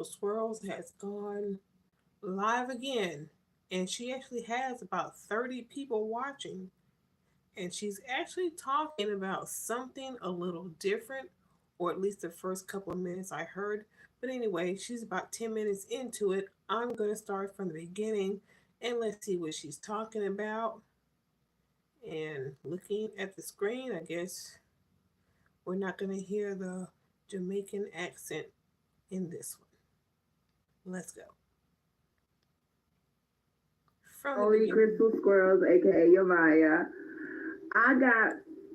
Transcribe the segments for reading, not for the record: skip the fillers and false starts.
Swirlz has gone live again, and she actually has about 30 people watching. And she's actually talking about something a little different, or at least the first couple of minutes I heard. But anyway, she's about 10 minutes into it. I'm going to start from the beginning and let's see what she's talking about. And looking at the screen, I guess we're not going to hear the Jamaican accent in this one. Let's go from the Only beginning. Crystal Squirrels, aka Yamaya. I got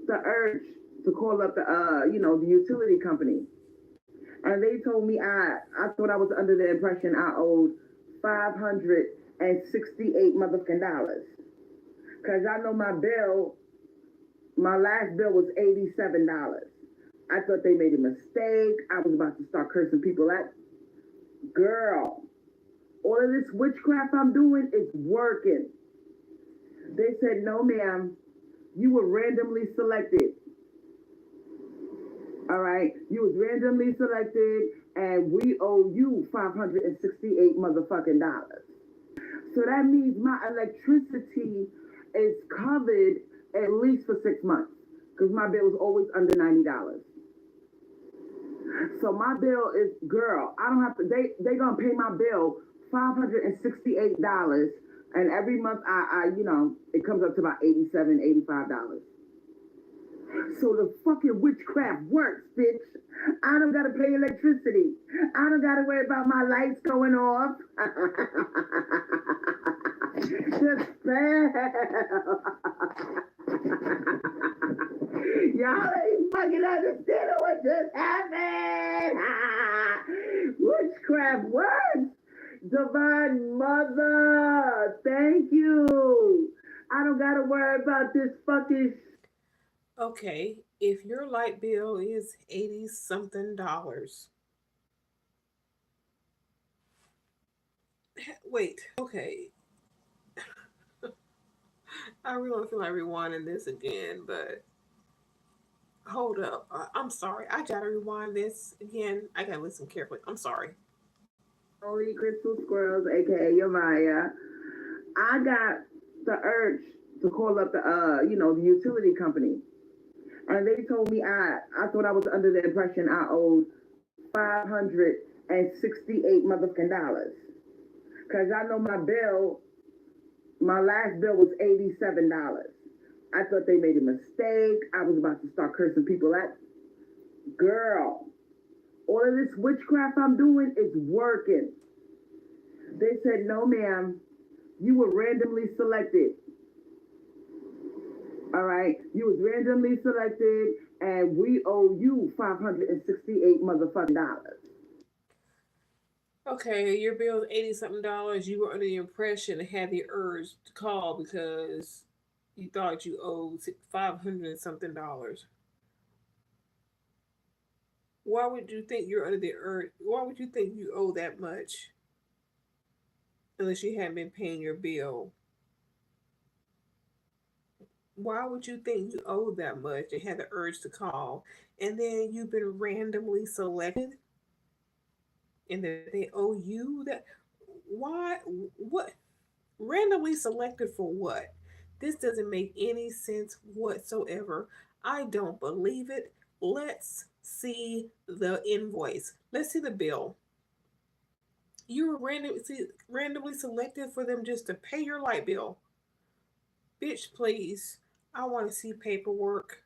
the urge to call up the utility company, and they told me I thought I was under the impression I owed $568 motherfucking dollars. Cause I know my last bill was $87. I thought they made a mistake. I was about to start cursing people out. Girl, all of this witchcraft I'm doing is working. They said, no, ma'am, you were randomly selected. All right, you was randomly selected, and we owe you $568 motherfucking dollars. So that means my electricity is covered at least for 6 months, because my bill was always under $90. So my bill is, girl, I don't have to. They gonna pay my bill $568, and every month it comes up to about $87, $85. So the fucking witchcraft works, bitch. I don't gotta pay electricity. I don't gotta worry about my lights going off. The spell. Y'all ain't fucking understanding what just happened. Witchcraft works. Divine Mother, thank you. I don't gotta worry about this fucking. Okay, if your light bill is 80 something dollars, wait, okay, I really don't feel like rewinding this again, but hold up. I'm sorry. I gotta rewind this again. I gotta listen carefully. I'm sorry. Only Crystal Squirrels, aka Yamaya. I got the urge to call up the utility company, and they told me I thought I was under the impression I owed $568 motherfucking dollars. Cause I know my last bill was $87. I thought they made a mistake. I was about to start cursing people out. Girl, all of this witchcraft I'm doing is working. They said, no, ma'am, you were randomly selected. All right, you was randomly selected, and we owe you $568 motherfucking dollars. Okay, your bill is 80 something dollars. You were under the impression and had the urge to call because you thought you owed 500 something dollars. Why would you think you're under the urge? Why would you think you owe that much unless you hadn't been paying your bill? Why would you think you owe that much and had the urge to call? And then you've been randomly selected and that they owe you that? Why? What? Randomly selected for what? This doesn't make any sense whatsoever. I don't believe it. Let's see the invoice. Let's see the bill. You were randomly selected for them just to pay your light bill. Bitch, please. I want to see paperwork.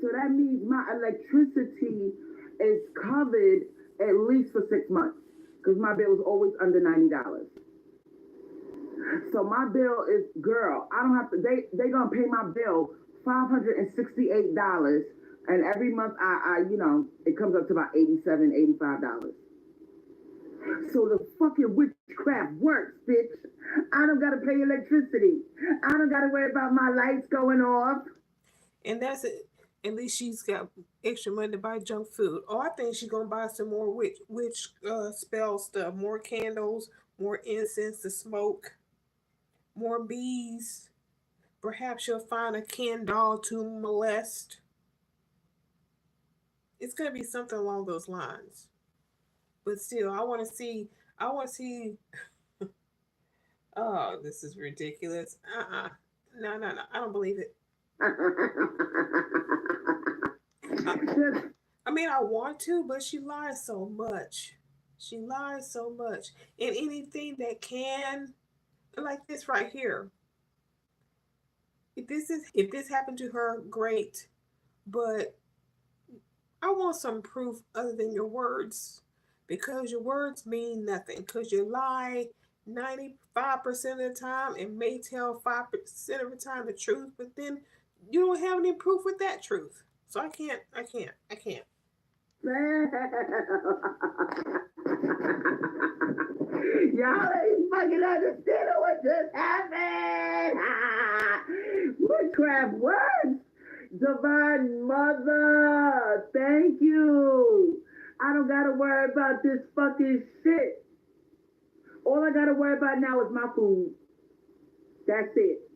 So that means my electricity is covered at least for 6 months, because my bill was always under $90. So my bill is, girl, I don't have to. They gonna pay my bill $568, and every month it comes up to about $87, $85. So the fucking witchcraft works, bitch. I don't gotta pay electricity. I don't gotta worry about my lights going off. And that's it. At least she's got extra money to buy junk food. Oh, I think she's gonna buy some more witch spell stuff, more candles, more incense to smoke, more bees. Perhaps she'll find a Ken doll to molest. It's gonna be something along those lines. But still, I want to see. I want to see. Oh, this is ridiculous. No, no, no. I don't believe it. I, I mean, I want to, but she lies so much. She lies so much. And anything that can, like this right here. If this happened to her, great. But I want some proof other than your words, because your words mean nothing. Because you lie 95% of the time and may tell 5% of the time the truth, but then you don't have any proof with that truth. So I can't. Y'all ain't fucking understanding what just happened. Witchcraft works. Divine Mother, thank you. I don't gotta worry about this fucking shit. All I gotta worry about now is my food. That's it.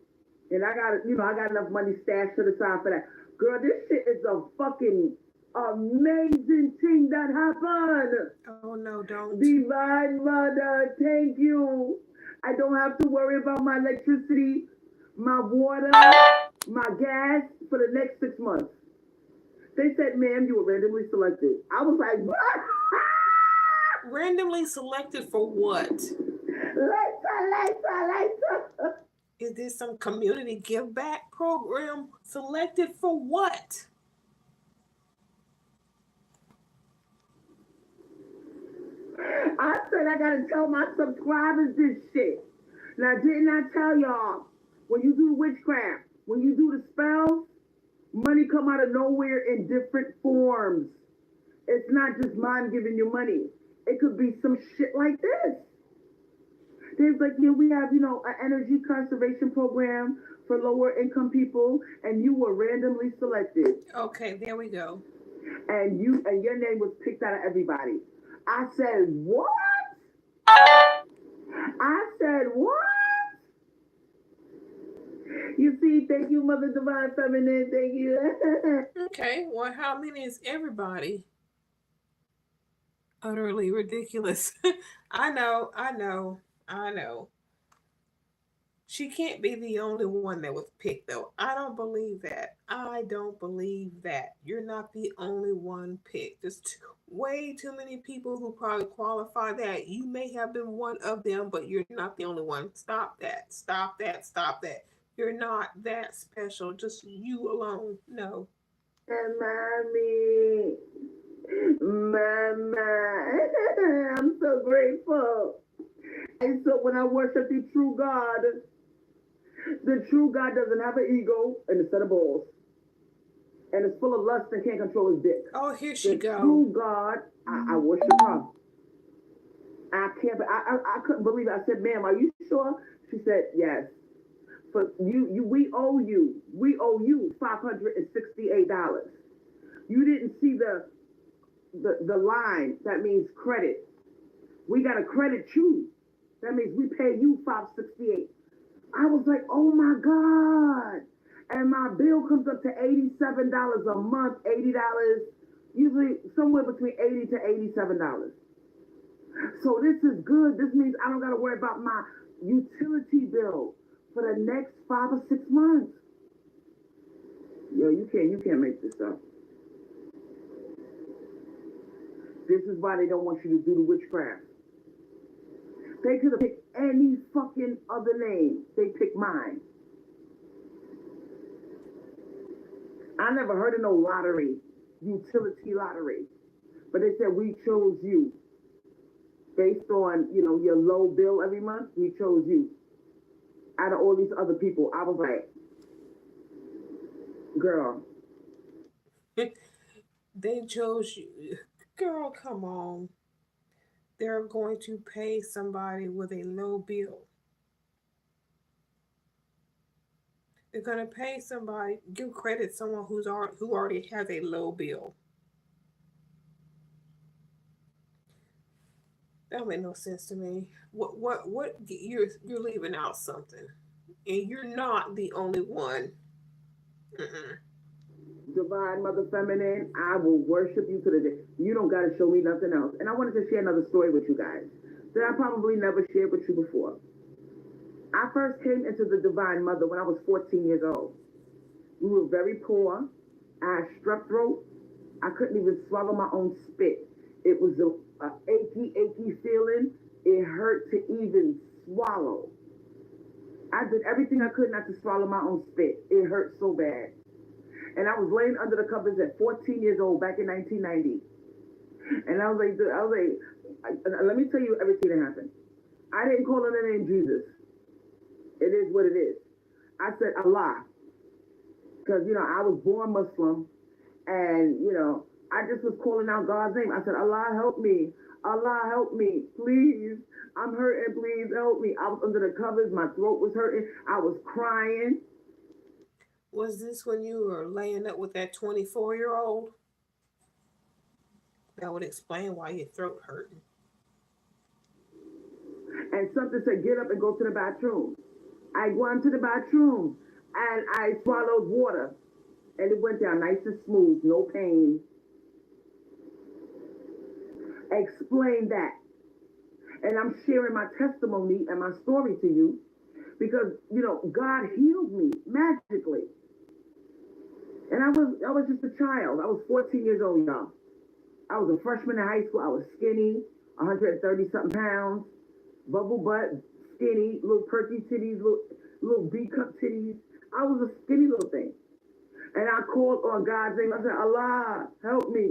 And I got, I got enough money stashed to the side for that. Girl, this shit is a fucking amazing thing that happened. Oh no, don't. Divine Mother, thank you. I don't have to worry about my electricity, my water, my gas for the next 6 months. They said, ma'am, you were randomly selected. I was like, what? Randomly selected for what? Later. Is this some community give back program? Selected for what? I said I gotta tell my subscribers this shit. Now, didn't I tell y'all, when you do witchcraft, when you do the spells, money come out of nowhere in different forms. It's not just mom giving you money. It could be some shit like this. There's like, we have, an energy conservation program for lower income people, and you were randomly selected. Okay, there we go. And your name was picked out of everybody. I said, what? I said, what? You see, thank you, Mother Divine Feminine, thank you. Okay, well, how many is everybody? Utterly ridiculous. I know, I know, I know. She can't be the only one that was picked, though. I don't believe that. I don't believe that. You're not the only one picked. There's way too many people who probably qualify that. You may have been one of them, but you're not the only one. Stop that. Stop that. Stop that. You're not that special. Just you alone. No. And mommy, mama, I'm so grateful. And so when I worship the true God doesn't have an ego and a set of balls. And it's full of lust and can't control his dick. Oh, here she The go. true God, I worship her. I can't. I couldn't believe it. I said, "Ma'am, are you sure?" She said, "Yes." For we owe you. We owe you $568. You didn't see the line. That means credit. We got to credit you. That means we pay you $568. I was like, oh my God. And my bill comes up to $87 a month, $80, usually somewhere between $80 to $87. So this is good. This means I don't got to worry about my utility bill for the next 5 or 6 months. Yo, you can't make this up. This is why they don't want you to do the witchcraft. They could have picked any fucking other name. They picked mine. I never heard of no lottery, utility lottery. But they said, we chose you. Based on, your low bill every month, we chose you. Out of all these other people, I was like, girl. They chose you. Girl, come on. They're going to pay somebody with a low bill. They're going to pay somebody, give credit someone who already has a low bill. That don't make no sense to me. What you're leaving out something, and you're not the only one. Mm-mm. Divine Mother Feminine, I will worship you to the day. You don't got to show me nothing else. And I wanted to share another story with you guys that I probably never shared with you before. I first came into the Divine Mother when I was 14 years old. We were very poor. I had strep throat. I couldn't even swallow my own spit. It was a achy feeling. It hurt to even swallow. I did everything I could not to swallow my own spit. It hurt so bad. And I was laying under the covers at 14 years old back in 1990. And I was like, let me tell you everything that happened. I didn't call on the name Jesus. It is what it is. I said Allah. Because, I was born Muslim. And, I just was calling out God's name. I said, Allah, help me. Allah, help me. Please. I'm hurting. Please help me. I was under the covers. My throat was hurting. I was crying. Was this when you were laying up with that 24-year-old? That would explain why your throat hurting. And something said, get up and go to the bathroom. I went to the bathroom and I swallowed water. And it went down nice and smooth, no pain. Explain that. And I'm sharing my testimony and my story to you because, God healed me magically. And I was just a child. I was 14 years old, y'all. I was a freshman in high school. I was skinny, 130-something pounds, bubble butt, skinny, little perky titties, little B-cup titties. I was a skinny little thing. And I called on God's name. I said, Allah, help me.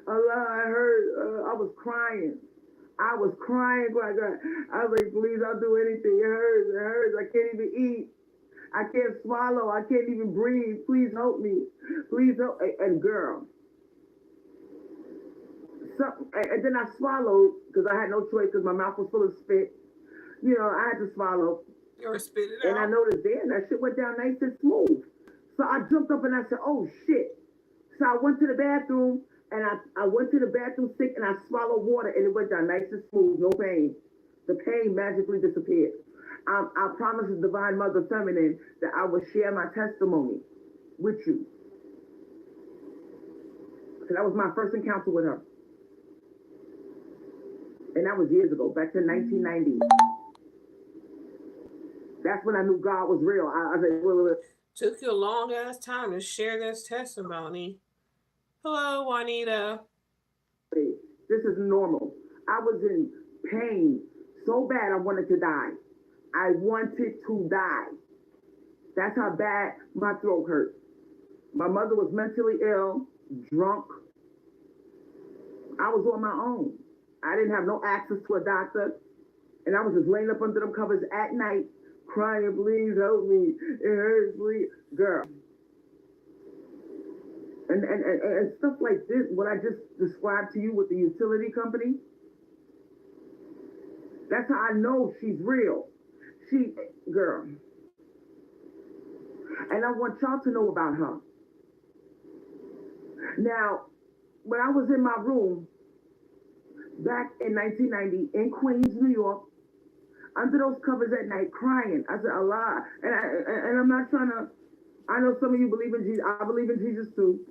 Allah, I heard. I was crying. I was crying. I was like, please, I'll do anything. It hurts. It hurts. I can't even eat. I can't swallow. I can't even breathe. Please help me. Please help. And girl. And then I swallowed because I had no choice because my mouth was full of spit. I had to swallow. Or spit it out. And I noticed then that shit went down nice and smooth. So I jumped up and I said, oh, shit. So I went to the bathroom and I went to the bathroom sink and I swallowed water and it went down nice and smooth, no pain. The pain magically disappeared. I promised the Divine Mother Feminine that I would share my testimony with you. So that was my first encounter with her. And that was years ago, back to 1990. That's when I knew God was real. I said, well, took you a long ass time to share this testimony. Hello, Juanita. This is normal. I was in pain so bad I wanted to die. I wanted to die. That's how bad my throat hurt. My mother was mentally ill, drunk. I was on my own. I didn't have no access to a doctor. And I was just laying up under them covers at night, crying, please help me. It hurts, please. Girl. And stuff like this, what I just described to you with the utility company, that's how I know she's real. Girl. And I want y'all to know about her. Now, when I was in my room back in 1990 in Queens, New York, under those covers at night, crying, I said, Allah. And I'm not trying to, I know some of you believe in Jesus. I believe in Jesus too.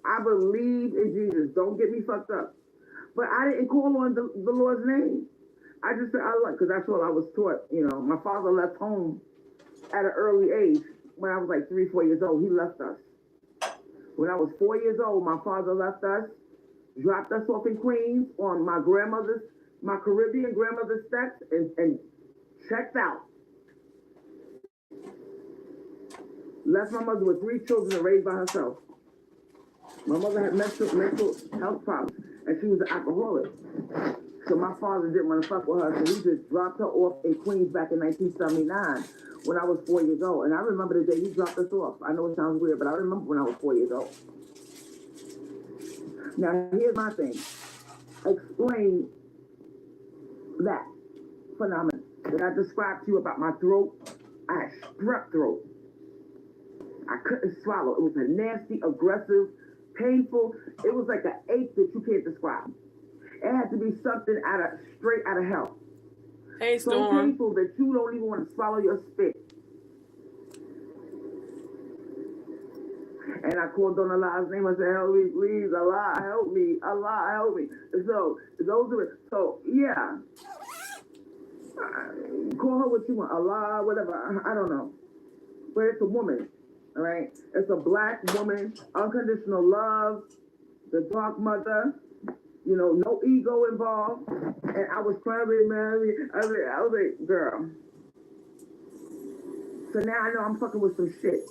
I believe in Jesus. Don't get me fucked up. But I didn't call on the Lord's name. I just said Allah, because that's what I was taught. My father left home at an early age. When I was like 3, 4 years old, he left us. When I was 4 years old, my father left us, dropped us off in Queens on my Caribbean grandmother's steps, and checked out. Left my mother with 3 children and raised by herself. My mother had mental health problems, and she was an alcoholic. So my father didn't want to fuck with her, so he just dropped her off in Queens back in 1979 when I was 4 years old. And I remember the day he dropped us off. I know it sounds weird, but I remember when I was 4 years old. Now, here's my thing. Explain that phenomenon that I described to you about my throat. I had strep throat. I couldn't swallow. It was a nasty, aggressive, painful. It was like an ache that you can't describe. It had to be something straight out of hell. Hey, so Storm. painful that you don't even want to swallow your spit. And I called on Allah's name. I said, help me, please. Allah, help me. Allah, help me. So, those are it. So, yeah. Call her what you want. Allah, whatever. I don't know. But it's a woman. All right? It's a black woman. Unconditional love. The dark mother. You know, no ego involved. And I was trying to be married. I was like, girl. So now I know I'm fucking with some shit.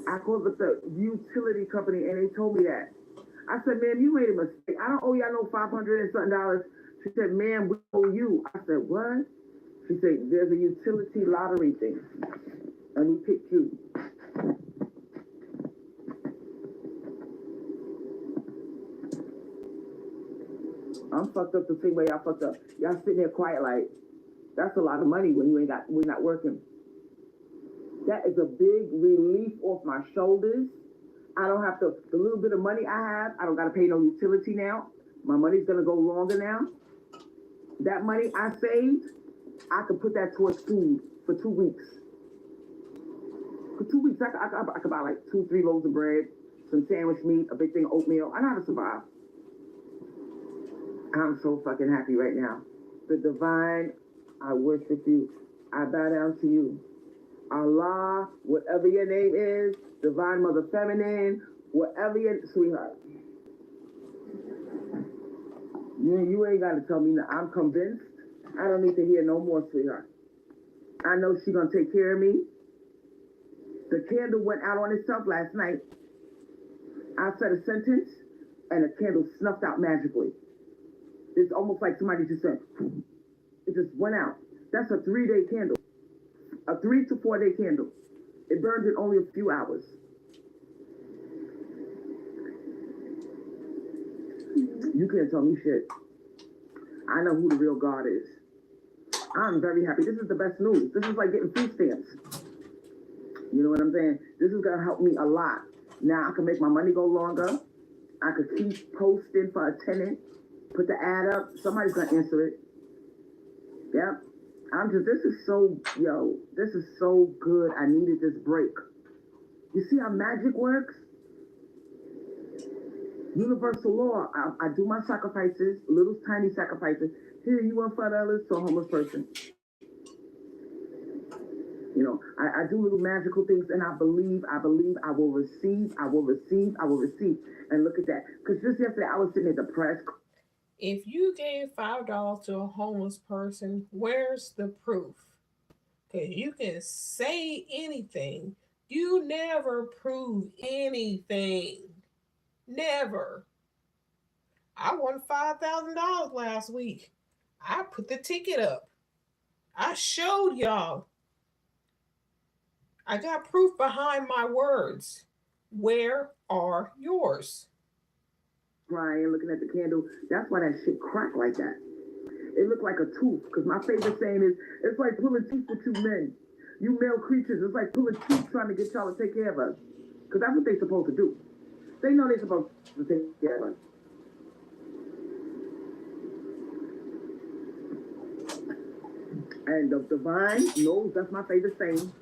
I called up the utility company and they told me that. I said, ma'am, you made a mistake. I don't owe y'all no $500 and something dollars. She said, ma'am, we owe you. I said, what? She said, there's a utility lottery thing. And we picked you. I'm fucked up the same way y'all fucked up. Y'all sitting there quiet like, that's a lot of money when we're not working. That is a big relief off my shoulders. I don't have to, the little bit of money I have, I don't got to pay no utility now. My money's going to go longer now. That money I saved, I could put that towards food for 2 weeks. For 2 weeks, I could buy like 2-3 loaves of bread, some sandwich meat, a big thing of oatmeal. I know how to survive. I'm so fucking happy right now. The divine, I worship you. I bow down to you. Allah, whatever your name is, divine mother feminine, whatever your sweetheart. You ain't got to tell me that. I'm convinced. I don't need to hear no more, sweetheart. I know she's going to take care of me. The candle went out on itself last night. I said a sentence, and the candle snuffed out magically. It's almost like somebody just said, it just went out. That's a 3-day candle. A 3 to 4 day candle. It burned in only a few hours. You can't tell me shit. I know who the real God is. I'm very happy. This is the best news. This is like getting food stamps. You know what I'm saying? This is going to help me a lot. Now I can make my money go longer. I could keep posting for a tenant. Put the ad up. Somebody's going to answer it. Yep. This is so good. I needed this break. You see how magic works? Universal law. I do my sacrifices, little tiny sacrifices. Here, you want $5 to a homeless person. You know, I do little magical things, and I believe I will receive. And look at that. Because just yesterday, I was sitting there depressed. If you gave $5 to a homeless person, where's the proof? Because you can say anything. You never prove anything. Never. I won $5,000 last week. I put the ticket up. I showed y'all. I got proof behind my words. Where are yours? Crying, looking at the candle. That's why that shit cracked like that. It looked like a tooth. Because my favorite saying is, it's like pulling teeth for 2 men. You male creatures, it's like pulling teeth trying to get y'all to take care of us. Because that's what they're supposed to do. They know they're supposed to take care of us. And the divine knows that's my favorite saying.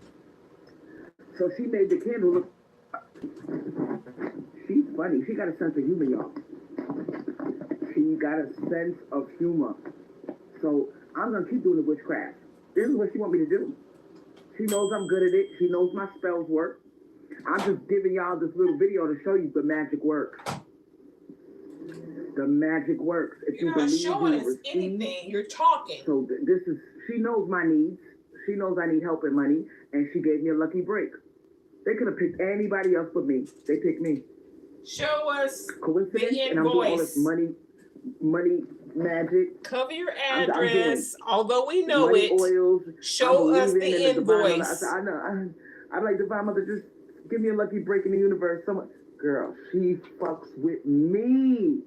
So she made the candle look. She's funny. She got a sense of humor, y'all. She got a sense of humor. So I'm going to keep doing the witchcraft. This is what she want me to do. She knows I'm good at it. She knows my spells work. I'm just giving y'all this little video to show you the magic works. The magic works. If you're not showing us anything. You're talking. So this is, she knows my needs. She knows I need help and money. And she gave me a lucky break. They could have picked anybody else but me. They picked me. Show us coincidence, the invoice. And I'm doing all this money magic. Cover your address, although we know it. Oils. Show us the invoice. I know. I'm like, Divine Mother, just give me a lucky break in the universe. Someone, girl, she fucks with me.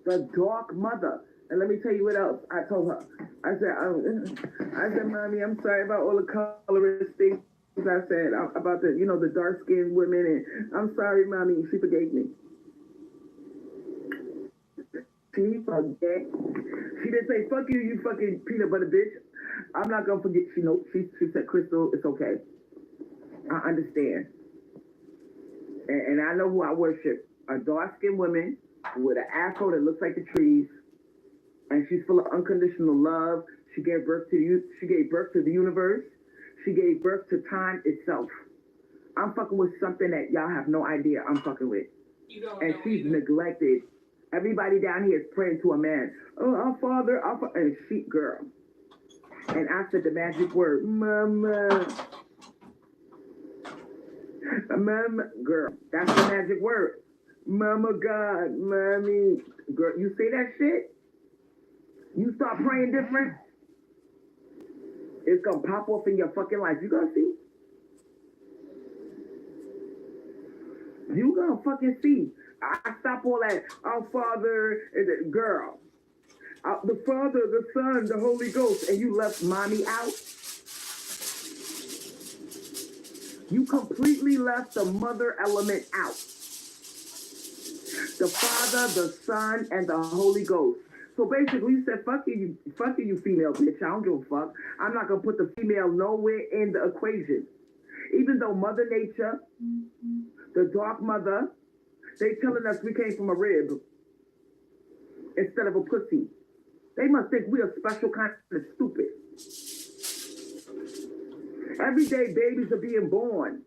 The dark mother. And let me tell you what else I told her. I said, Mommy, I'm sorry about all the colorist things I said about the dark-skinned women. And I'm sorry, Mommy. She forgave me. She forget. She didn't say, fuck you, you fucking peanut butter bitch. I'm not going to forget. She said, Crystal, it's okay. I understand. And I know who I worship. A dark-skinned woman with an afro that looks like the trees, and she's full of unconditional love. She gave birth to you. She gave birth to the universe. She gave birth to time itself. I'm fucking with something that y'all have no idea I'm fucking with. You don't and know she's either. neglected. Everybody down here is praying to a man. Oh, our father, and she, girl. And I said the magic word, mama. Mama, girl, that's the magic word. Mama God, mommy. Girl, you say that shit? You start praying different, it's gonna pop off in your fucking life. You gonna see? You gonna fucking see. I stop all that. Our Father, girl. The Father, the Son, the Holy Ghost, and you left mommy out. You completely left the mother element out. The Father, the Son, and the Holy Ghost. So basically, you said, fuck you female bitch. I don't give a fuck. I'm not gonna put the female nowhere in the equation. Even though Mother Nature, the dark mother, they telling us we came from a rib instead of a pussy. They must think we are special kind of stupid. Every day babies are being born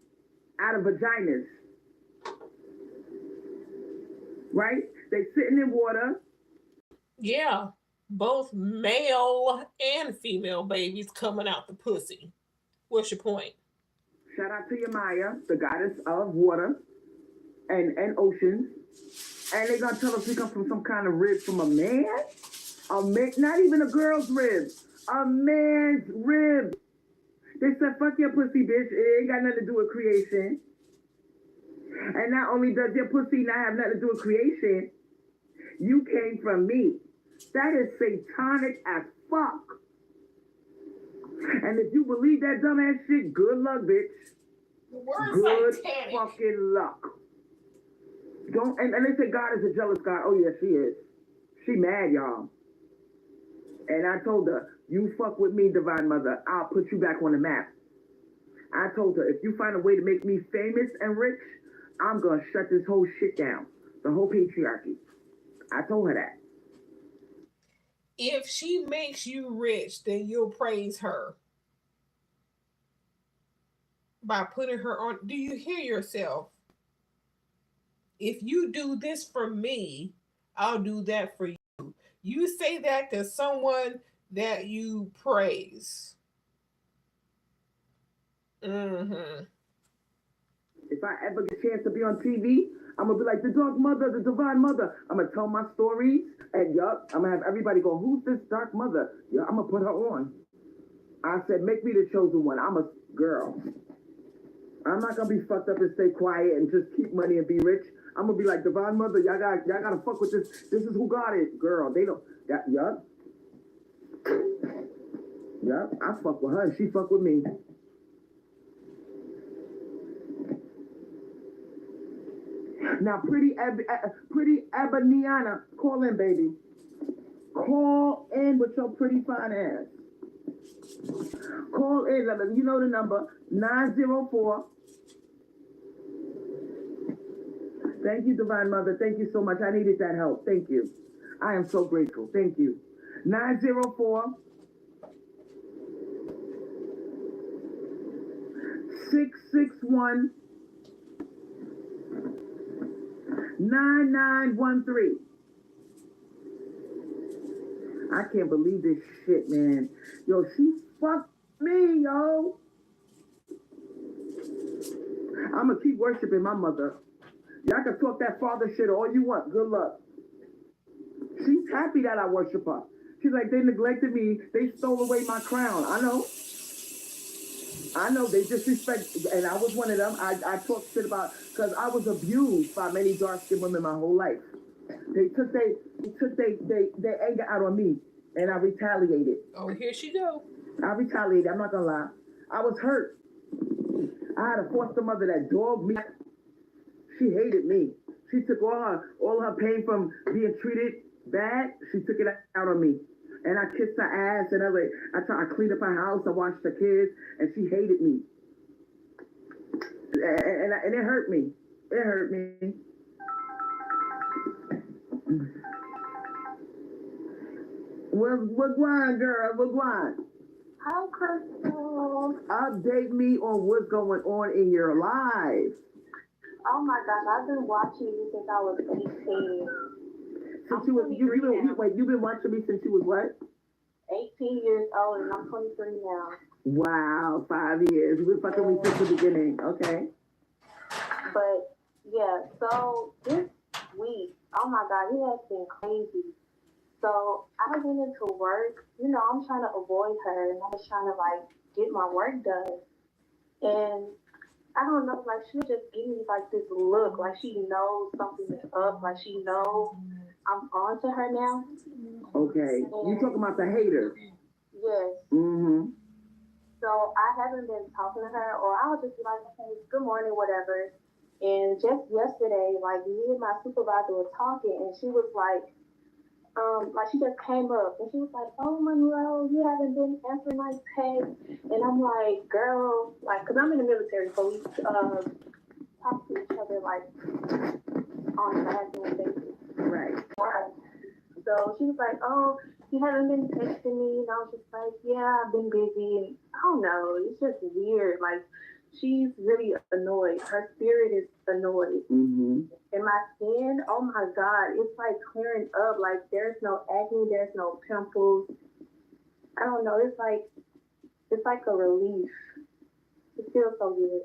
out of vaginas. Right? They sitting in water. Yeah, both male and female babies coming out the pussy. What's your point? Shout out to Yamaya, the goddess of water and oceans. And they gonna tell us we come from some kind of rib from a man? A man, not even a girl's rib. A man's rib. They said, fuck your pussy, bitch. It ain't got nothing to do with creation. And not only does your pussy not have nothing to do with creation, you came from me. That is satanic as fuck. And if you believe that dumbass shit, good luck, bitch. The word Good satanic. fucking luck. Don't and they say God is a jealous God. Oh yeah, she is. She mad, y'all. And I told her, you fuck with me, Divine Mother, I'll put you back on the map. I told her, if you find a way to make me famous and rich, I'm gonna shut this whole shit down. The whole patriarchy. I told her that. If she makes you rich, then you'll praise her by putting her on. Do you hear yourself? If you do this for me, I'll do that for you. You say that to someone that you praise. Mm-hmm. If I ever get a chance to be on TV, I'm gonna be like the dark mother, the divine mother. I'm gonna tell my stories, and yup, I'm gonna have everybody go, who's this dark mother? Yeah, I'm gonna put her on. I said, make me the chosen one. I'm a girl. I'm not gonna be fucked up and stay quiet and just keep money and be rich. I'm gonna be like divine mother. Y'all gotta fuck with this. This is who God is, girl. They don't. Yup. Yup. I fuck with her. She fuck with me. Now, pretty Eboniana, call in, baby. Call in with your pretty fine ass. Call in. You know the number, 904. Thank you, Divine Mother. Thank you so much. I needed that help. Thank you. I am so grateful. Thank you. 904 661 9913. I can't believe this shit, man. Yo, she fucked me, yo. I'm gonna keep worshiping my mother. Y'all can talk that father shit all you want. Good luck. She's happy that I worship her. She's like, they neglected me. They stole away my crown. I know. They disrespect, and I was one of them. I talk shit about, because I was abused by many dark-skinned women my whole life. They took their anger out on me, and I retaliated. Oh, here she go. I retaliated. I'm not gonna lie. I was hurt. I had a foster mother that dogged me. She hated me. She took all her pain from being treated bad. She took it out on me. And I kissed her ass, and I cleaned up her house, I washed her kids, and she hated me. and it hurt me. It hurt me. What going, girl? What going? Hi, Crystal. Update me on what's going on in your life. Oh my gosh, I've been watching you since I was 18. Since you've been watching me since you was what? 18 years old, and I'm 23 now. Wow, 5 years. You've been fucking me since the beginning. Okay. But yeah, so this week, oh my God, it has been crazy. So I went into work. You know, I'm trying to avoid her, and I was trying to like get my work done. And I don't know, like she'll just give me like this look, like she knows something is up, like she knows I'm on to her now. Okay. You talking about the hater? Yes. Mm-hmm. So I haven't been talking to her, or I'll just be like, hey, good morning, whatever. And just yesterday, like me and my supervisor were talking, and she was like she just came up and she was like, oh, Monroe, you haven't been answering my text. And I'm like, girl, like, because I'm in the military, so we talk to each other, like, on a national basis. Right. So she was like, oh, you haven't been texting me. And I was just like, yeah, I've been busy. And I don't know. It's just weird. Like, she's really annoyed. Her spirit is annoyed. Mm-hmm. And my skin, oh my God, it's like clearing up. Like, there's no acne, there's no pimples. I don't know. It's like a relief. It feels so good.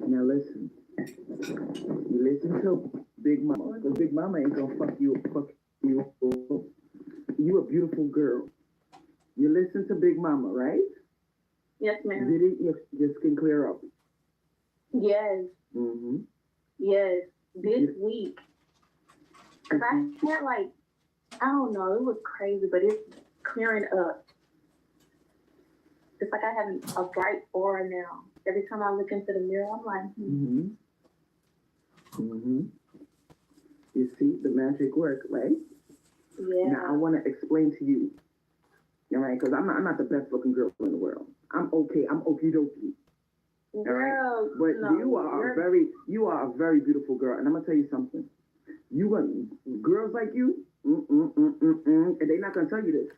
Now listen. You listen to Big Mama. Because Big Mama ain't gonna fuck you. You a beautiful girl. You listen to Big Mama, right? Yes, ma'am. Did it? Your skin clear up? Yes. Mm-hmm. Yes. This week. Because I had like, I don't know, it was crazy, but it's clearing up. It's like I have a bright aura now. Every time I look into the mirror, I'm like, Mm-hmm. Mm-hmm. You see the magic work, right? yeah. Now I want to explain to you, all right? Because I'm not the best looking girl in the world. I'm okay. I'm okie dokie. All right. Girl, But no, you are a very beautiful girl, and I'm gonna tell you something. You want girls like you, and they're not gonna tell you this.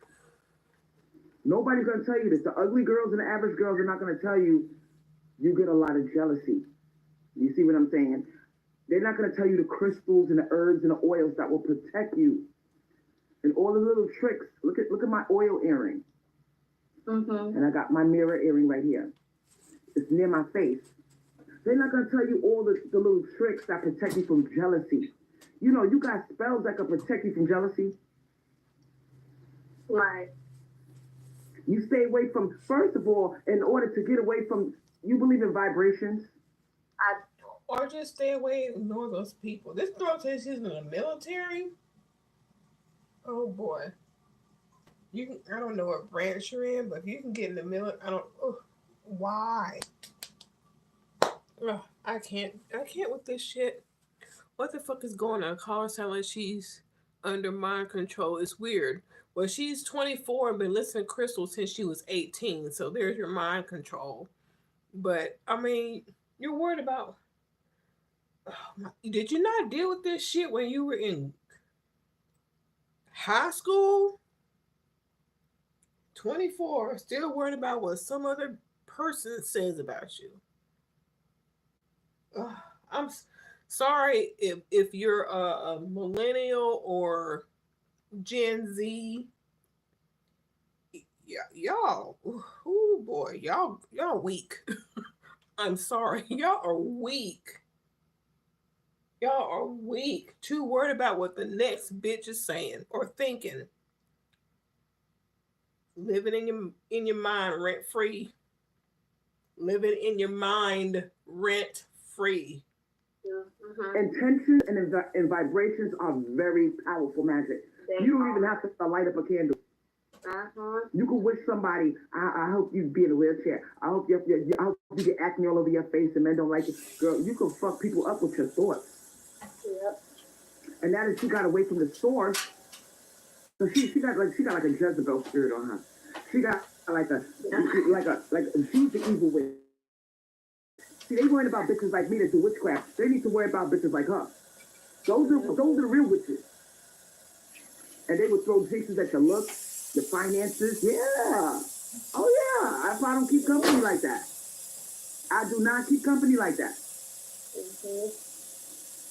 Nobody's gonna tell you this. The ugly girls and the average girls are not gonna tell you. You get a lot of jealousy. You see what I'm saying? They're not gonna tell you the crystals and the herbs and the oils that will protect you, and all the little tricks. Look at my oil earring, and I got my mirror earring right here. It's near my face. They're not gonna tell you all the little tricks that protect you from jealousy. You know, you got spells that can protect you from jealousy. Right. You stay away from, first of all, in order to get away from, you believe in vibrations? Or just stay away and ignore those people. This girl says she's in the military. Oh boy. I don't know what branch you're in, but if you can get in the military, why? Ugh, I can't with this shit. What the fuck is going on? Call her sound like she's under mind control. It's weird. Well, she's 24 and been listening to Crystal since she was 18. So there's your mind control. But I mean, you're worried about. Did you not deal with this shit when you were in high school? 24, still worried about what some other person says about you. Ugh, I'm sorry if you're a millennial or Gen Z. Y'all, oh boy, y'all weak. I'm sorry, y'all are weak. Y'all are weak. Too worried about what the next bitch is saying or thinking. Living in your mind rent free. Living in your mind rent free. Intentions and vibrations are very powerful magic. You don't even have to light up a candle. You can wish somebody, I hope you be in a wheelchair. I hope you get acne all over your face and men don't like it. Girl, you can fuck people up with your thoughts. Yep. And now that she got away from the source, so she got like a Jezebel spirit on her. She got like she's the evil witch. See, they worrying about bitches like me that do witchcraft. They need to worry about bitches like her. Those are the real witches. And they would throw chases at your looks, your finances. Yeah. Oh yeah. That's why I don't keep company like that. I do not keep company like that.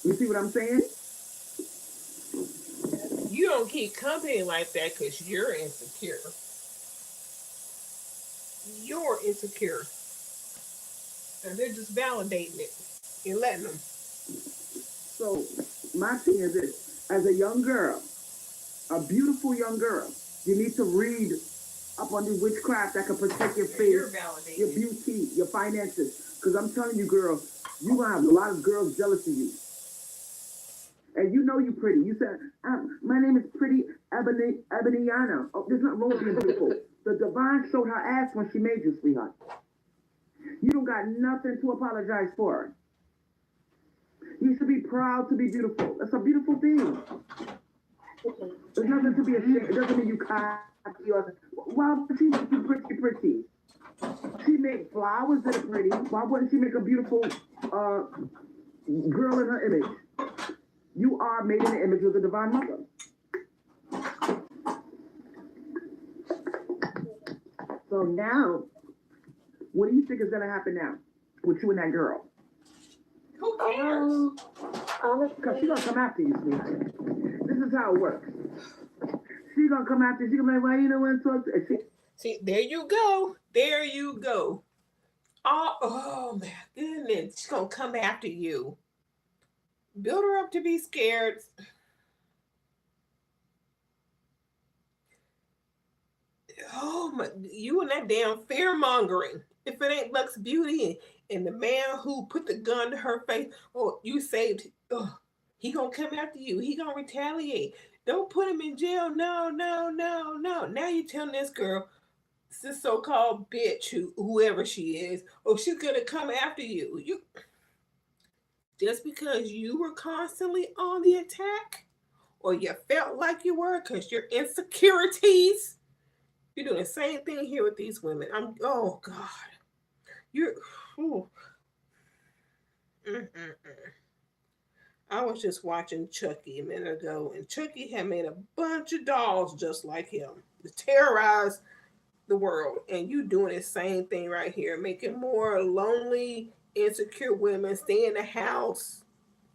You see what I'm saying? You don't keep company like that because you're insecure. You're insecure. And they're just validating it and letting them. So, my thing is this. As a young girl, a beautiful young girl, you need to read up on the witchcraft that can protect your face, your beauty, your finances. Because I'm telling you, girl, you're going to have a lot of girls jealous of you. And you know you're pretty. You said, my name is Pretty Eboniana. Oh, there's nothing wrong with being beautiful. The divine showed her ass when she made you, sweetheart. You don't got nothing to apologize for. You should be proud to be beautiful. That's a beautiful thing. There's nothing to be ashamed. It doesn't mean you cocky or... Why would she make you pretty? She made flowers that are pretty. Why wouldn't she make a beautiful girl in her image? You are made in the image of the Divine Mother. So now, what do you think is going to happen now with you and that girl? Who cares? Because she's going to come after you, sweetheart. This is how it works. She's going to come after you. She's going to be like, well, you know what? See, there you go. There you go. Oh my goodness. She's going to come after you. Build her up to be scared. Oh my, you and that damn fear mongering. If it ain't Lux Beauty and the man who put the gun to her face, oh, you saved, oh, he gonna come after you. He gonna retaliate. Don't put him in jail. No. Now you telling this girl, this so-called bitch, whoever she is, oh, she's gonna come after you. You just because you were constantly on the attack, or you felt like you were because your insecurities. You're doing the same thing here with these women. Oh God. You're, ooh. I was just watching Chucky a minute ago, and Chucky had made a bunch of dolls just like him to terrorize the world. And you doing the same thing right here, making more lonely, insecure women stay in the house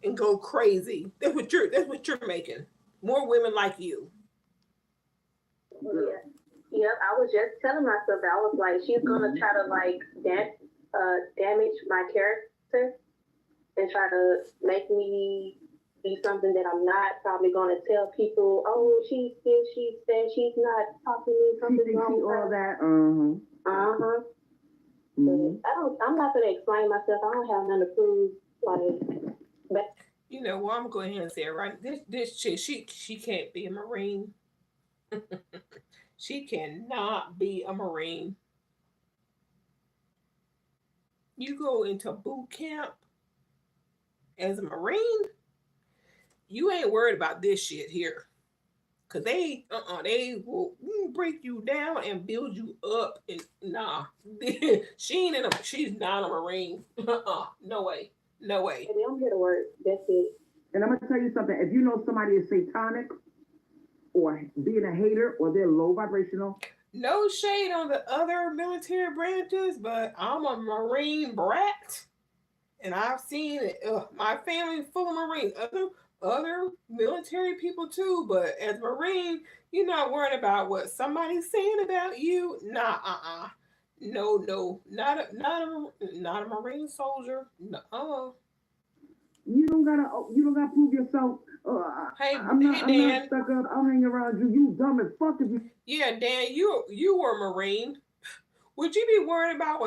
and go crazy. That's what you're making. More women like you. Yeah. Yep, I was just telling myself that. I was like, she's gonna try to like damage my character and try to make me be something that I'm not. Probably gonna tell people, oh, she's this, she's that, she's not talking to me, something's wrong with her. All that. I'm not gonna explain myself. I don't have nothing to prove. But you know, well, I'm going to go ahead and say it right. This chick, she can't be a Marine. She cannot be a Marine. You go into boot camp as a Marine, you ain't worried about this shit here. Cause they will break you down and build you up. And nah, she's not a Marine. No way. I'm here to work. That's it. And I'm gonna tell you something. If you know somebody is satanic, or being a hater, or they're low vibrational. No shade on the other military branches, but I'm a Marine brat, and I've seen it. My family's full of Marines. Other military people too, but as a Marine, you're not worried about what somebody's saying about you. Nah, no, not a Marine soldier. No. You don't gotta prove yourself. I'm not stuck up. I'll hang around you. You dumb as fuck if you. Yeah, Dan, you were a Marine. Would you be worried about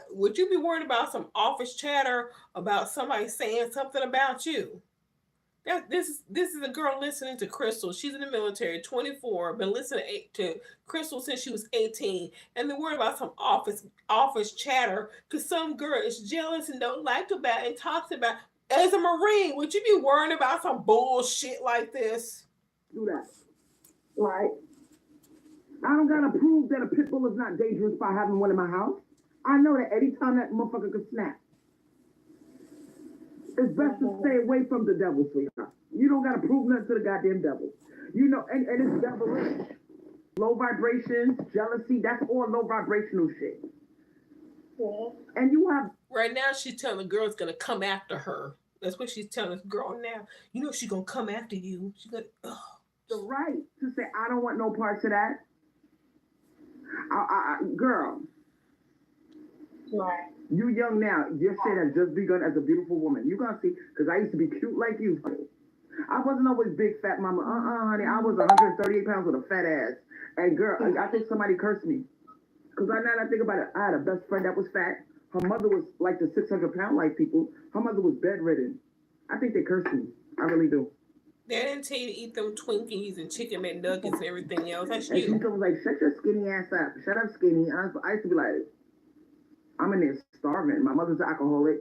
would you be worried about some office chatter about somebody saying something about you? This is a girl listening to Crystal. She's in the military, 24, been listening to Crystal since she was 18, and they're worried about some office chatter because some girl is jealous and don't like about and talks about. As a Marine, would you be worrying about some bullshit like this? Do that. Right. I don't gotta prove that a pit bull is not dangerous by having one in my house. I know that anytime that motherfucker could snap. It's best to stay away from the devil, sweetheart. You don't gotta prove nothing to the goddamn devil. You know, and it's devilish. Low vibrations, jealousy, that's all low vibrational shit. Yeah. And you have Right now, she's telling the girl's gonna come after her. That's what she's telling this girl now. You know she's gonna come after you. She's gonna. Ugh. the right to say, I don't want no parts of that. Girl, Right. you young now. Your shit has just begun as a beautiful woman. You gonna see, because I used to be cute like you. I wasn't always big fat mama. Honey. I was 138 pounds with a fat ass. And girl, I think somebody cursed me. Because now that I think about it, I had a best friend that was fat. Her mother was like the 600-pound life people. Her mother was bedridden. I think they cursed me. I really do. They didn't tell you to eat them Twinkies and chicken McNuggets and everything else. That's And she you. was like, shut your skinny ass up. Shut up, skinny. I used to be like, I'm in there starving. My mother's an alcoholic.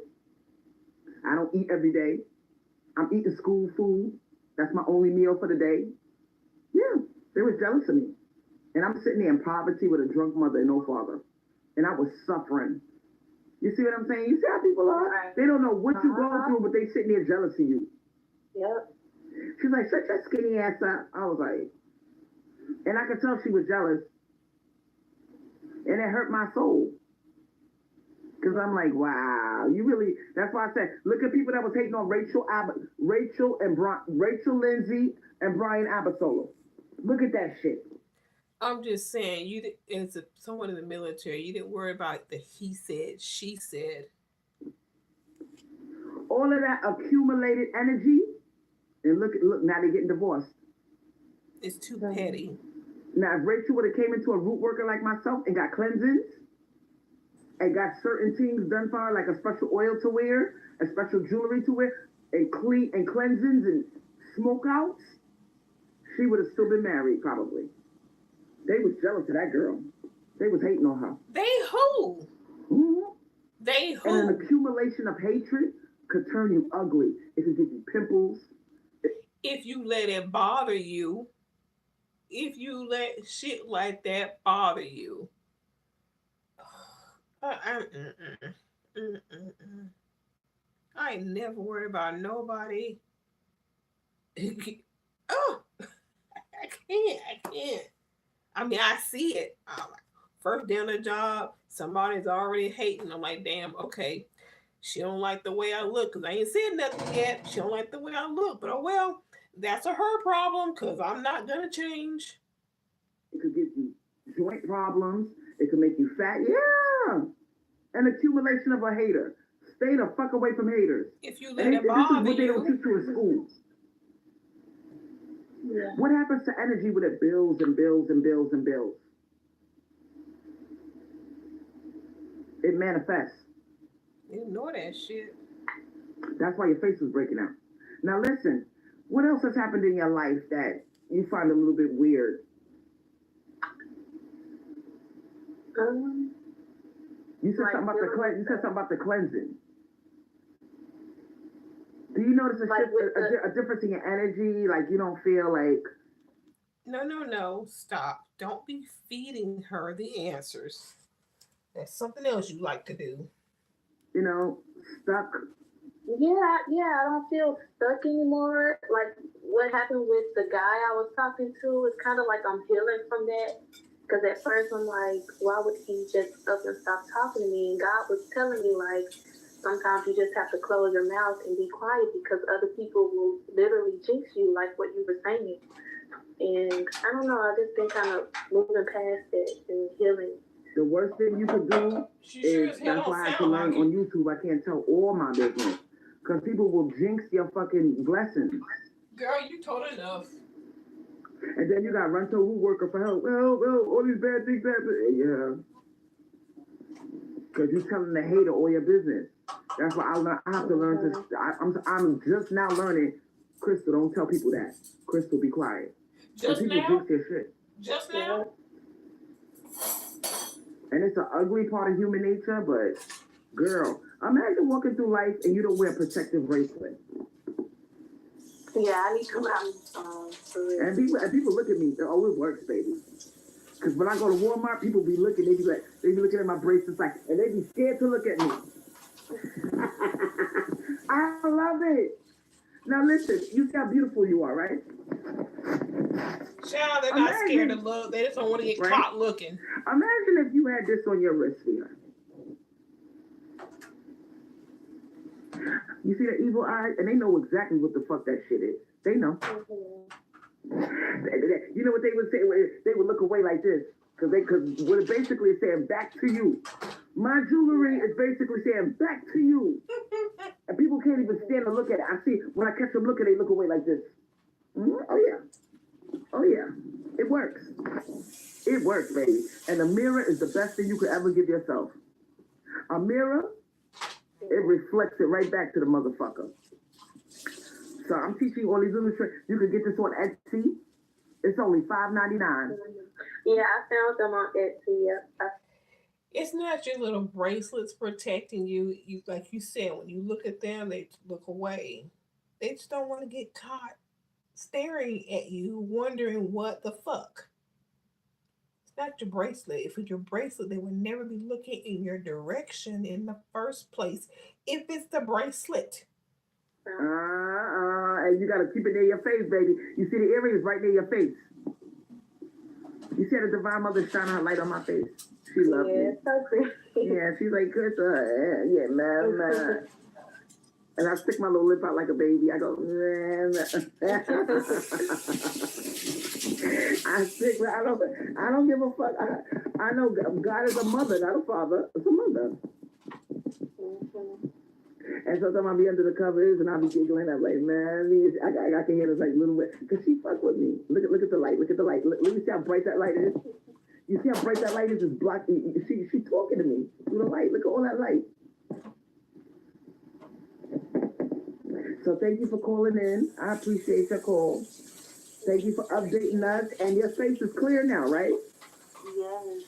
I don't eat every day. I'm eating school food. That's my only meal for the day. Yeah, they were jealous of me. And I'm sitting there in poverty with a drunk mother and no father. And I was suffering. You see what I'm saying? You see how people are? Right. They don't know what you're going through, but they sitting there jealous of you. Yep. She's like, shut your skinny ass up. I was like, and I could tell she was jealous. And it hurt my soul. Because I'm like, wow, you really, that's why I said, look at people that was hating on Rachel Lindsay and Brian Abasolo. Look at that shit. I'm just saying, as someone in the military, you didn't worry about the he said, she said. All of that accumulated energy, and look, now they're getting divorced. It's too petty. Now, if Rachel would have came into a root worker like myself and got cleansings, and got certain things done for her, like a special oil to wear, a special jewelry to wear, and cleansings and smoke outs, she would have still been married, probably. They was jealous of that girl. They was hating on her. They who? Mm-hmm. They And who? an accumulation of hatred could turn you ugly. It could give you pimples. If you let it bother you, if you let shit like that bother you, I ain't never worried about nobody. Oh, I can't. I mean, I see it. First day on the job, somebody's already hating. I'm like, damn, okay. She don't like the way I look because I ain't said nothing yet. She don't like the way I look, but oh well, that's her problem because I'm not gonna change. It could give you joint problems. It could make you fat. Yeah. An accumulation of a hater. Stay the fuck away from haters. If you let And it this is bother what they don't you, teach you in school. Yeah. What happens to energy when it builds and builds and builds and builds? It manifests. ignore that shit. That's why your face was breaking out. Now listen, what else has happened in your life that you find a little bit weird? You said something about the cleansing. Do you notice a difference in your energy? Like you don't feel like... No. Stop. Don't be feeding her the answers. That's something else you like to do. You know, stuck. Yeah, I don't feel stuck anymore. Like what happened with the guy I was talking to is kind of like I'm healing from that. Because at first I'm like, why would he just up and stop talking to me? And God was telling me like, sometimes you just have to close your mouth and be quiet because other people will literally jinx you, like what you were saying. And I don't know, I've just been kind of moving past it and healing. The worst thing you could do is, that's why I have to learn on YouTube. I can't tell all my business. Because people will jinx your fucking blessings. Girl, you told enough. And then you got to run to a root worker for help. Well, all these bad things happen. Yeah. Because you're telling the hater all your business. That's why I have to learn to... I'm just now learning, Crystal, don't tell people that. Crystal, be quiet. Just people now? jinx their shit. Just now? And it's an ugly part of human nature, but girl, imagine walking through life and you don't wear a protective bracelet. Yeah, I need to learn for real. And people look at me, oh, it works, baby. Because when I go to Walmart, people be looking, they be looking at my bracelets like, and they be scared to look at me. I love it. Now listen, you see how beautiful you are, right? Child, they're not scared to Imagine, look. They just don't want to get right? caught looking. Imagine if you had this on your wrist here. You see the evil eyes, and they know exactly what the fuck that shit is. They know. You know what they would say? They would look away like this, because what it basically is saying back to you. My jewelry is basically saying back to you, and people can't even stand to look at it. I see when I catch them looking, they look away like this. Oh yeah, oh yeah, it works. It works, baby. And a mirror is the best thing you could ever give yourself. A mirror, it reflects it right back to the motherfucker. So I'm teaching you all these little tricks. You can get this on Etsy. It's only $5.99. Yeah, I found them on Etsy. Yeah. It's not your little bracelets protecting you. You like you said, when you look at them, they look away. They just don't want to get caught staring at you, wondering what the fuck. It's not your bracelet. If it's your bracelet, they would never be looking in your direction in the first place. If it's the bracelet. And you gotta keep it near your face, baby. You see the earrings right near your face. You see the Divine Mother shine her light on my face. She loves me. So pretty. Yeah, she's like, good to her. Yeah, man. And I stick my little lip out like a baby. I go, man. I don't give a fuck. I know God is a mother, not a father. It's a mother. And sometimes I'll be under the covers and I'll be giggling. I'm like, man, I can hear this like little bit. Because she fuck with me. Look at the light. Look at the light. Let me see how bright that light is. You see how bright that light is? It's blocked. She talking to me through the light. Look at all that light. So thank you for calling in. I appreciate your call. Thank you for updating us. And your face is clear now, right? Yes.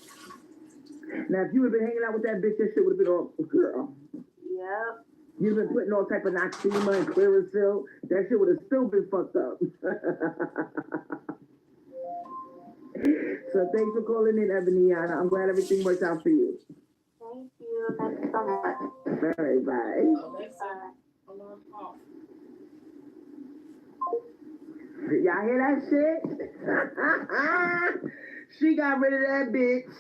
Now, if you would have been hanging out with that bitch, that shit would have been all, girl. Yep. You've been putting all type of Noxema and Clearasil. That shit would have still been fucked up. So thanks for calling in, Ebony-Yana. I'm glad everything worked out for you. Thank you. Thank you so much. All right, bye. Alexa, alarm off. Y'all hear that shit? She got rid of that bitch.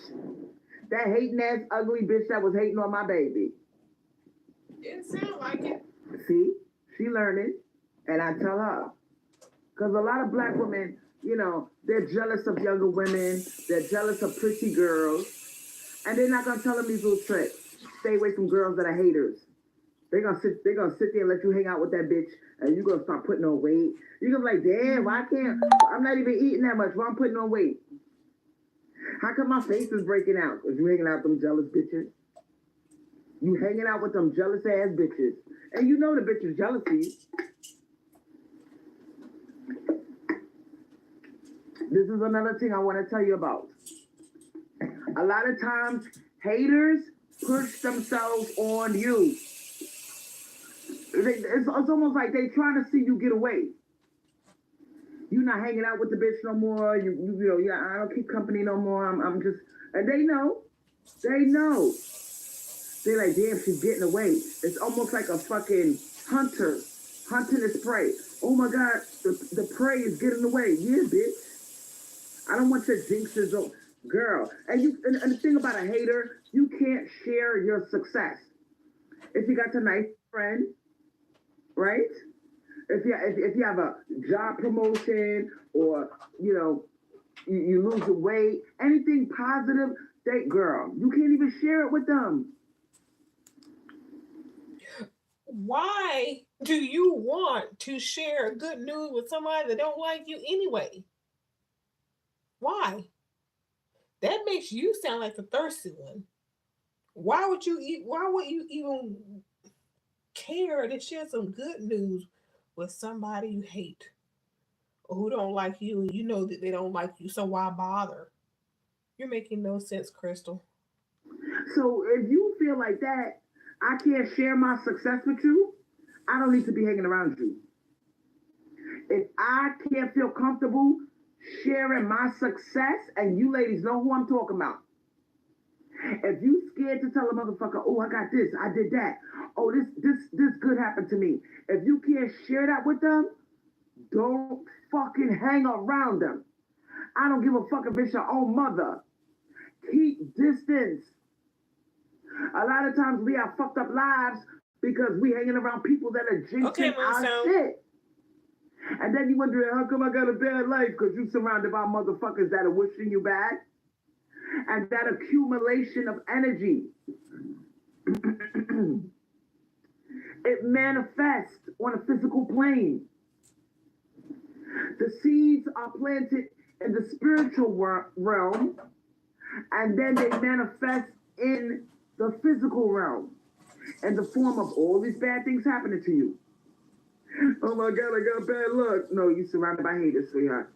That hating ass ugly bitch that was hating on my baby. Didn't sound like it. See? She learning. And I tell her. Because a lot of black women, you know, they're jealous of younger women. They're jealous of pretty girls. And they're not going to tell them these little tricks. Stay away from girls that are haters. They're gonna sit there and let you hang out with that bitch, and you're gonna start putting on weight. You're gonna be like, damn, why can't I'm not even eating that much? Why I'm putting on weight? How come my face is breaking out? Because you hanging out with them jealous bitches. You hanging out with them jealous ass bitches. And you know the bitch is jealous of you. This is another thing I want to tell you about. A lot of times, haters push themselves on you. It's almost like they trying to see you get away. You not hanging out with the bitch no more. You know, yeah, I don't keep company no more. I'm just, and they know. They're like, damn, she's getting away. It's almost like a fucking hunter hunting his prey. Oh my God, the prey is getting away. Yeah, bitch. I don't want your jinxes, girl. And the thing about a hater, you can't share your success. If you got a nice friend, right? If you have a job promotion or, you know, you lose the weight, anything positive, girl, you can't even share it with them. Why do you want to share good news with somebody that don't like you anyway? Why? That makes you sound like the thirsty one. Why would you even care to share some good news with somebody you hate or who don't like you and you know that they don't like you, so why bother? You're making no sense, Crystal. So if you feel like that, I can't share my success with you, I don't need to be hanging around you. If I can't feel comfortable sharing my success, and you ladies know who I'm talking about, If you scared to tell a motherfucker, oh, I got this, I did that. Oh, this good happened to me. If you can't share that with them, don't fucking hang around them. I don't give a fuck if it's your own mother. Keep distance. A lot of times we have fucked up lives because we hanging around people that are jinxing our shit. And then you wondering, how come I got a bad life? Because you surrounded by motherfuckers that are wishing you bad. And that accumulation of energy, it manifests on a physical plane. The seeds are planted in the spiritual realm, and then they manifest in the physical realm in the form of all these bad things happening to you. Oh my God, I got bad luck. No, you're surrounded by haters, sweetheart.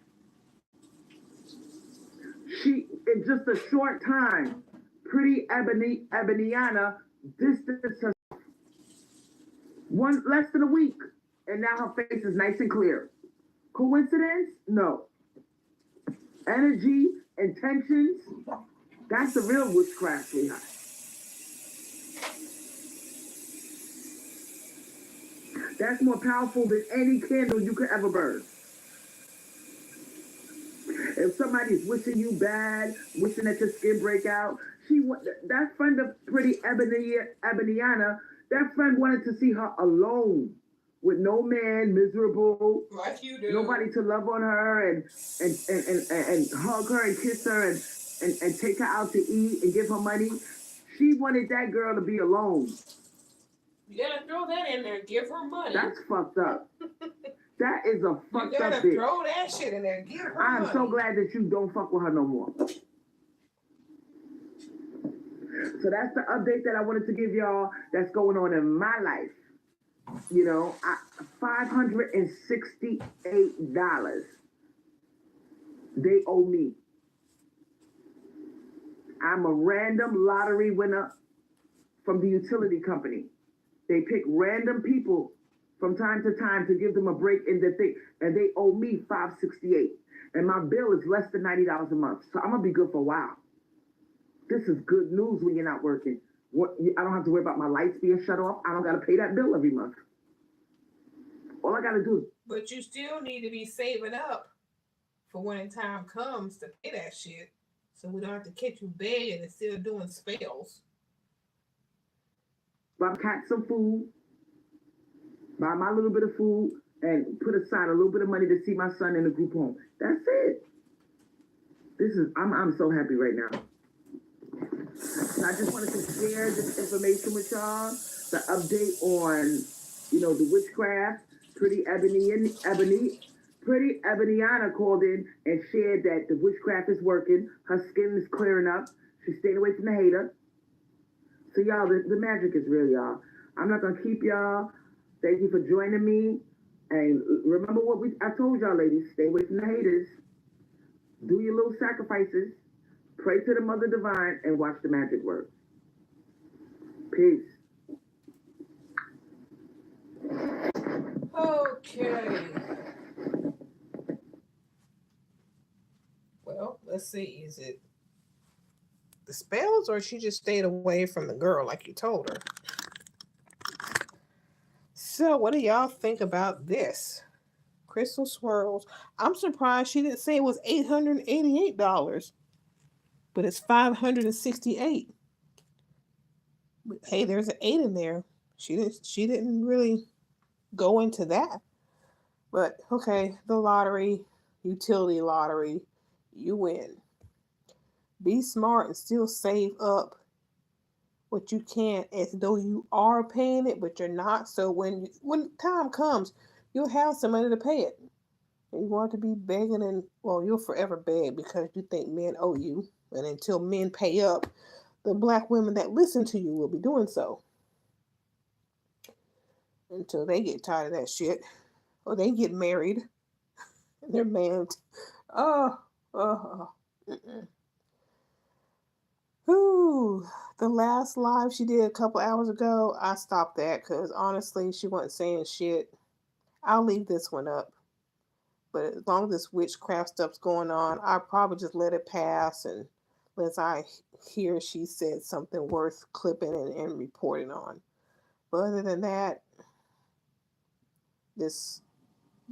She, in just a short time, pretty Eboniana distanced herself. Less than a week, and now her face is nice and clear. Coincidence? No. Energy, intentions, that's the real witchcraft, sweetheart. That's more powerful than any candle you could ever burn. If somebody's wishing you bad, wishing that your skin break out, that friend of pretty Eboniana, that friend wanted to see her alone, with no man, miserable, like you do, nobody to love on her and hug her and kiss her and take her out to eat and give her money. She wanted that girl to be alone. You gotta throw that in there. Give her money. That's fucked up. That is a fucked up bitch. You gotta throw that shit in there. Give her money. I'm so glad that you don't fuck with her no more. So that's the update that I wanted to give y'all that's going on in my life. You know, $568 they owe me. I'm a random lottery winner from the utility company. They pick random people from time to time to give them a break in the thing, and they owe me $568, and my bill is less than $90 a month. So I'm gonna be good for a while. This is good news when you're not working. I don't have to worry about my lights being shut off. I don't gotta pay that bill every month. All I gotta do. But you still need to be saving up for when the time comes to pay that shit, so we don't have to catch you begging and still doing spells. Buy cat some food, buy my little bit of food, and put aside a little bit of money to see my son in the group home. That's it. I'm so happy right now. So I just wanted to share this information with y'all, the update on, the witchcraft. Pretty Eboniana called in and shared that the witchcraft is working. Her skin is clearing up. She's staying away from the hater. So y'all, the magic is real, y'all. I'm not gonna keep y'all. Thank you for joining me. And remember what I told y'all, ladies. Stay away from the haters. Do your little sacrifices. Pray to the Mother Divine and watch the magic work. Peace. Okay. Well, let's see. Is it the spells, or she just stayed away from the girl like you told her? So what do y'all think about this? Crystal Swirlz. I'm surprised she didn't say it was $888, but it's $568. But hey, there's an 8 in there. She didn't really go into that. But okay, the lottery, utility lottery, you win. Be smart and still save up what you can as though you are paying it, but you're not. So when time comes, you'll have some money to pay it. And you want to be begging, and well, you'll forever beg because you think men owe you. And until men pay up, the black women that listen to you will be doing so. Until they get tired of that shit. Or they get married. And they're mad. Ooh, the last live she did a couple hours ago, I stopped that because honestly, she wasn't saying shit. I'll leave this one up. But as long as this witchcraft stuff's going on, I'll probably just let it pass and unless I hear she said something worth clipping and reporting on. But other than that, this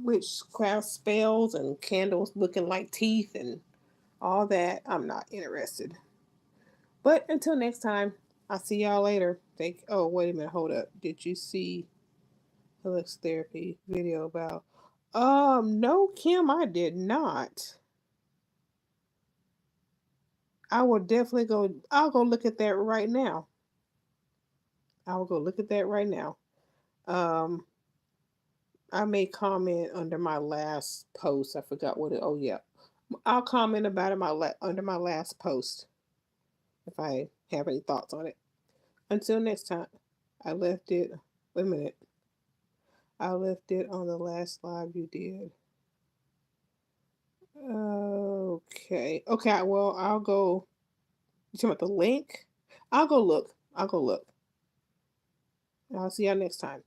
witchcraft spells and candles looking like teeth and all that, I'm not interested. But until next time, I'll see y'all later. Oh, wait a minute, hold up. Did you see Alex therapy video about no, Kim, I did not. I will definitely go. I'll go look at that right now. I will go look at that right now. Um, I may comment under my last post. I forgot what it. Oh yeah, I'll comment about it under my last post if I have any thoughts on it. Until next time, I left it. Wait a minute. I left it on the last live you did. Okay. Okay. Well, I'll go. You talking about the link? I'll go look. I'll go look. I'll see y'all next time.